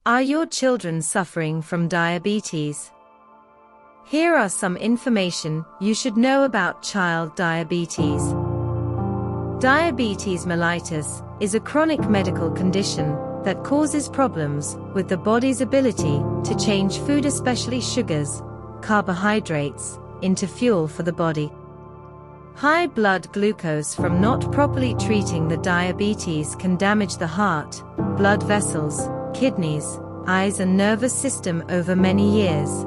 Are your children suffering from diabetes? Here are some information you should know about child diabetes. Diabetes mellitus is a chronic medical condition that causes problems with the body's ability to change food, especially sugars, carbohydrates, into fuel for the body. High blood glucose from not properly treating the diabetes can damage the heart, blood vessels, kidneys, eyes and nervous system over many years.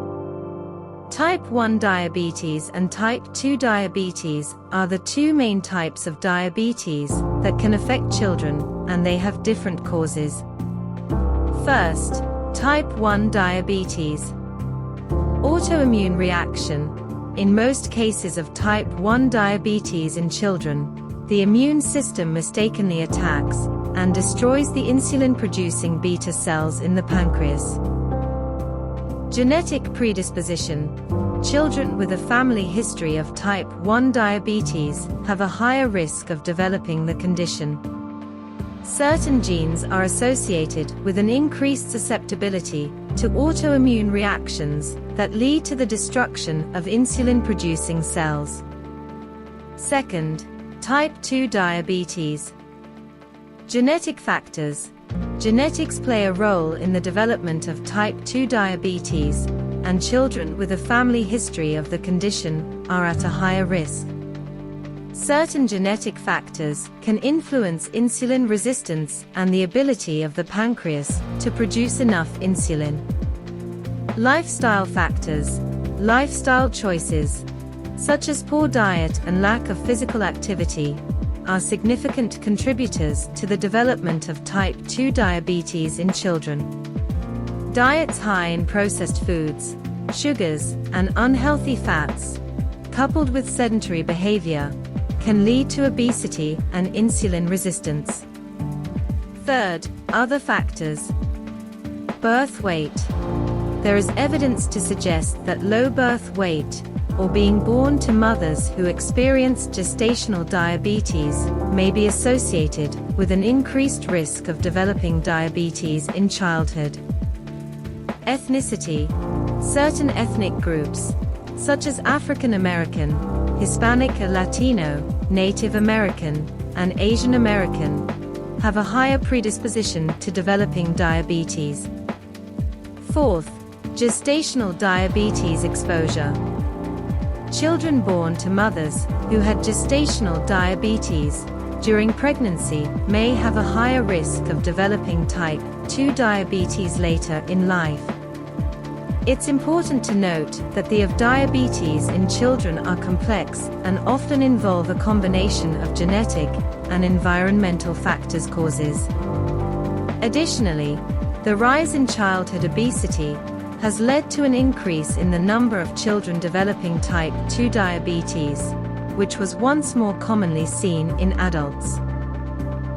Type 1 diabetes and type 2 diabetes are the two main types of diabetes that can affect children, and they have different causes. First, type 1 diabetes. Autoimmune reaction. In most cases of type 1 diabetes in children, the immune system mistakenly attacks and destroys the insulin-producing beta cells in the pancreas. Genetic predisposition. Children with a family history of type 1 diabetes have a higher risk of developing the condition. Certain genes are associated with an increased susceptibility to autoimmune reactions that lead to the destruction of insulin-producing cells. Second, type 2 diabetes. Genetic factors. Genetics play a role in the development of type 2 diabetes, and children with a family history of the condition are at a higher risk. Certain genetic factors can influence insulin resistance and the ability of the pancreas to produce enough insulin. Lifestyle factors. Lifestyle choices, such as poor diet and lack of physical activity, are significant contributors to the development of type 2 diabetes in children. Diets high in processed foods, sugars, and unhealthy fats, coupled with sedentary behavior, can lead to obesity and insulin resistance. Third, other factors. Birth weight. There is evidence to suggest that low birth weight, or being born to mothers who experience gestational diabetes, may be associated with an increased risk of developing diabetes in childhood. Ethnicity. Certain ethnic groups, such as African American, Hispanic or Latino, Native American, and Asian American, have a higher predisposition to developing diabetes. Fourth, gestational diabetes exposure. Children born to mothers who had gestational diabetes during pregnancy may have a higher risk of developing type 2 diabetes later in life. It's important to note that the of diabetes in children are complex and often involve a combination of genetic and environmental factors causes. Additionally, the rise in childhood obesity has led to an increase in the number of children developing type 2 diabetes, which was once more commonly seen in adults.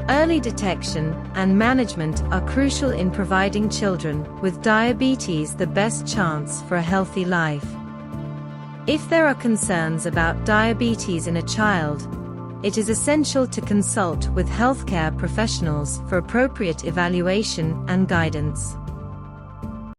Early detection and management are crucial in providing children with diabetes the best chance for a healthy life. If there are concerns about diabetes in a child, it is essential to consult with healthcare professionals for appropriate evaluation and guidance.